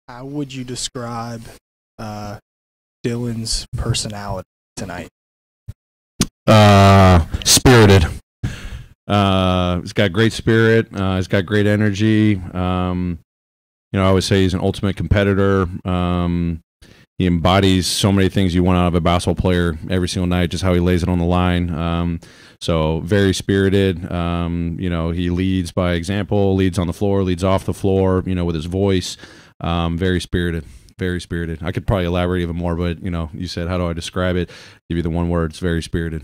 How would you describe Dylan's personality tonight? Spirited. He's got great spirit. He's got great energy. I always say he's an ultimate competitor. He embodies so many things you want out of a basketball player every single night, just how he lays it on the line. So very spirited. He leads by example, leads on the floor, leads off the floor, with his voice. Very spirited. Very spirited. I could probably elaborate even more, but, you said, how do I describe it? Give you the one word. It's very spirited.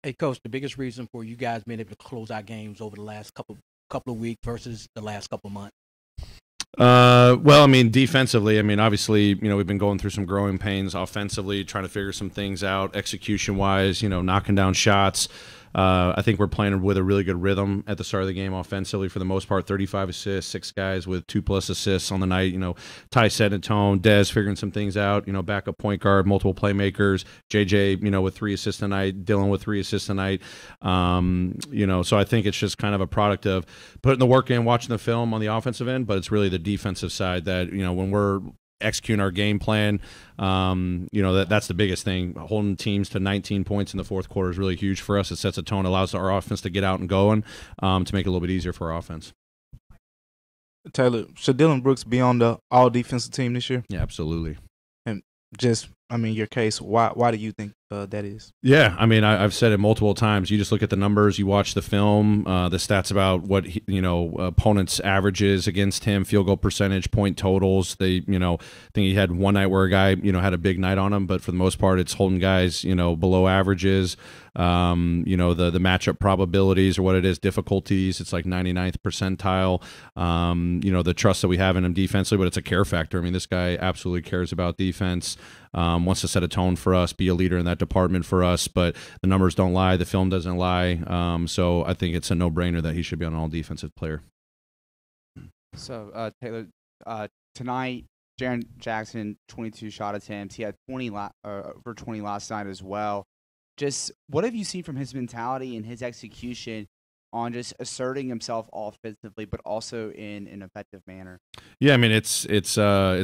Hey, Coach, the biggest reason for you guys being able to close out games over the last couple of weeks versus the last couple of months? Defensively, obviously, we've been going through some growing pains offensively, trying to figure some things out execution-wise, knocking down shots. I think we're playing with a really good rhythm at the start of the game offensively for the most part. 35 assists, 6 guys with 2+ assists on the night. Ty setting a tone, Dez figuring some things out. Backup point guard, multiple playmakers. JJ, with 3 assists tonight. Dylan with 3 assists tonight. So I think it's just kind of a product of putting the work in, watching the film on the offensive end, but it's really the defensive side that when we're executing our game plan, that's the biggest thing. Holding teams to 19 points in the fourth quarter is really huge for us. It sets a tone, allows our offense to get out and going, to make it a little bit easier for our offense. Taylor, should Dylan Brooks be on the all-defensive team this year? Yeah, absolutely. And your case, why do you think that is? Yeah, I've said it multiple times. You just look at the numbers, you watch the film, the stats about what opponents' averages against him, field goal percentage, point totals. I think he had one night where a guy had a big night on him, but for the most part, it's holding guys below averages. The matchup probabilities or what it is, difficulties, it's like 99th percentile. The trust that we have in him defensively, but it's a care factor. This guy absolutely cares about defense. Wants to set a tone for us, be a leader in that department for us, but the numbers don't lie, the film doesn't lie, so I think it's a no-brainer that he should be on an all-defensive player. So, Taylor, tonight, Jaren Jackson, 22 shot attempts. He had over 20 last night as well. Just what have you seen from his mentality and his execution on just asserting himself offensively, but also in an effective manner? Yeah, it's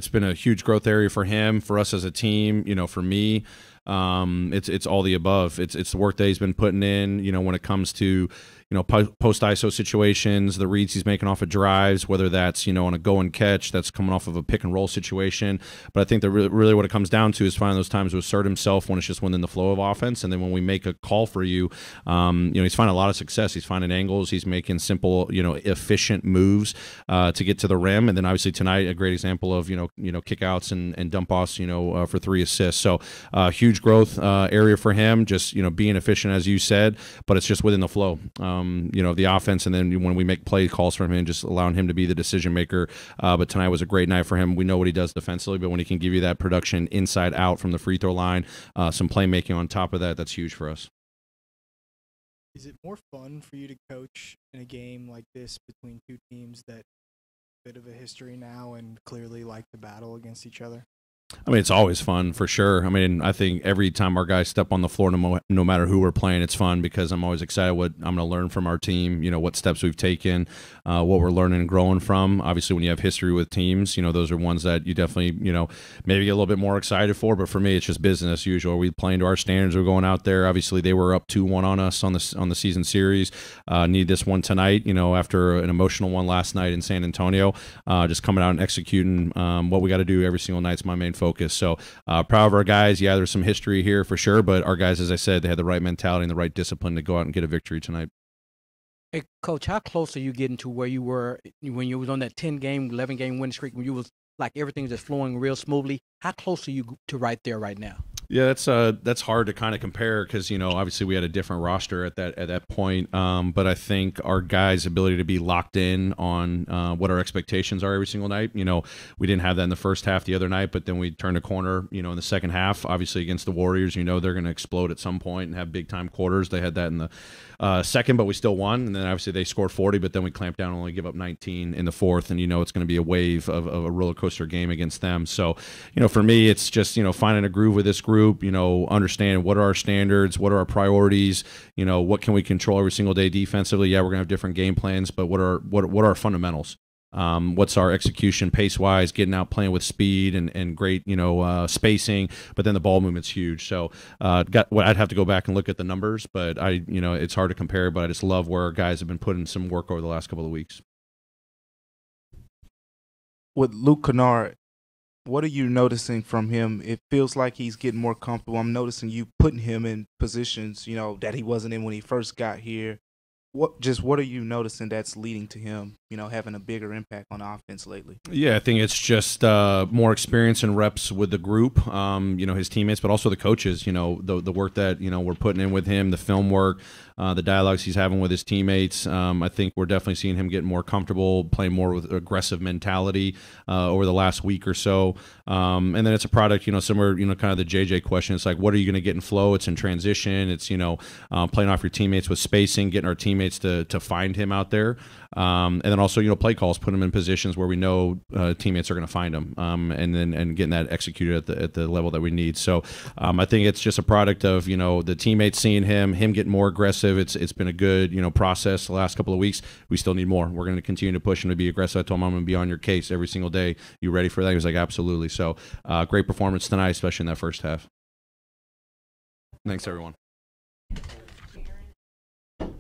been a huge growth area for him, for us as a team. For me, it's all the above. It's the work that he's been putting in. When it comes to post ISO situations, the reads he's making off of drives, whether that's on a go and catch, that's coming off of a pick and roll situation. But I think that really what it comes down to is finding those times to assert himself when it's just within the flow of offense, and then when we make a call for you, he's finding a lot of success. He's finding angles. He's making simple, efficient moves to get to the rim, and then obviously tonight a great example of kickouts and dump offs, for 3 assists. So huge growth area for him. Just being efficient as you said, but it's just within the flow. The offense, and then when we make play calls from him, just allowing him to be the decision maker. But tonight was a great night for him. We know what he does defensively, but when he can give you that production inside out from the free throw line, some playmaking on top of that, that's huge for us. Is it more fun for you to coach in a game like this between two teams that bit of a history now and clearly like to battle against each other? It's always fun for sure. I think every time our guys step on the floor, no matter who we're playing, it's fun because I'm always excited what I'm going to learn from our team, what steps we've taken, what we're learning and growing from. Obviously, when you have history with teams, those are ones that you definitely, maybe get a little bit more excited for. But for me, it's just business as usual. We playing to our standards. We're going out there. Obviously, they were up 2-1 on us on the season series. Need this one tonight, after an emotional one last night in San Antonio. Just coming out and executing what we got to do every single night is my main focus. So proud of our guys. Yeah, there's some history here for sure, but our guys, as I said, they had the right mentality and the right discipline to go out and get a victory tonight. Hey, Coach, how close are you getting to where you were when you was on that 10-game, 11-game winning streak, when you was like everything's just flowing real smoothly? How close are you to right there right now? Yeah, that's hard to kind of compare because obviously we had a different roster at that point. But I think our guys' ability to be locked in on what our expectations are every single night. We didn't have that in the first half the other night, but then we turned a corner. In the second half, obviously against the Warriors, they're going to explode at some point and have big time quarters. They had that in the second, but we still won. And then obviously they scored 40, but then we clamped down and only give up 19 in the fourth. And it's going to be a wave of a roller coaster game against them. So for me, it's just finding a groove with this group. Understand what are our standards, what are our priorities, what can we control every single day defensively. Yeah, we're gonna have different game plans, but what are our fundamentals? what's our execution pace wise, getting out, playing with speed and great, spacing. But then the ball movement's huge. So I'd have to go back and look at the numbers, but it's hard to compare. But I just love where guys have been putting some work over the last couple of weeks. With Luke Kennard, what are you noticing from him? It feels like he's getting more comfortable. I'm noticing you putting him in positions, that he wasn't in when he first got here. What are you noticing that's leading to him, having a bigger impact on offense lately? Yeah, I think it's just more experience and reps with the group, his teammates, but also the coaches. The work that we're putting in with him, the film work, the dialogues he's having with his teammates. I think we're definitely seeing him get more comfortable, playing more with aggressive mentality over the last week or so. And then it's a product, similar, kind of the JJ question. It's like, what are you going to get in flow? It's in transition. It's playing off your teammates with spacing, getting our teammates to find him out there. And then also, play calls, put him in positions where we know teammates are going to find him, and getting that executed at the level that we need. So I think it's just a product of the teammates seeing him getting more aggressive. It's been a good process the last couple of weeks. We still need more. We're going to continue to push him to be aggressive. I told him I'm going to be on your case every single day. You ready for that? He was like, absolutely. So great performance tonight, especially in that first half. Thanks, everyone.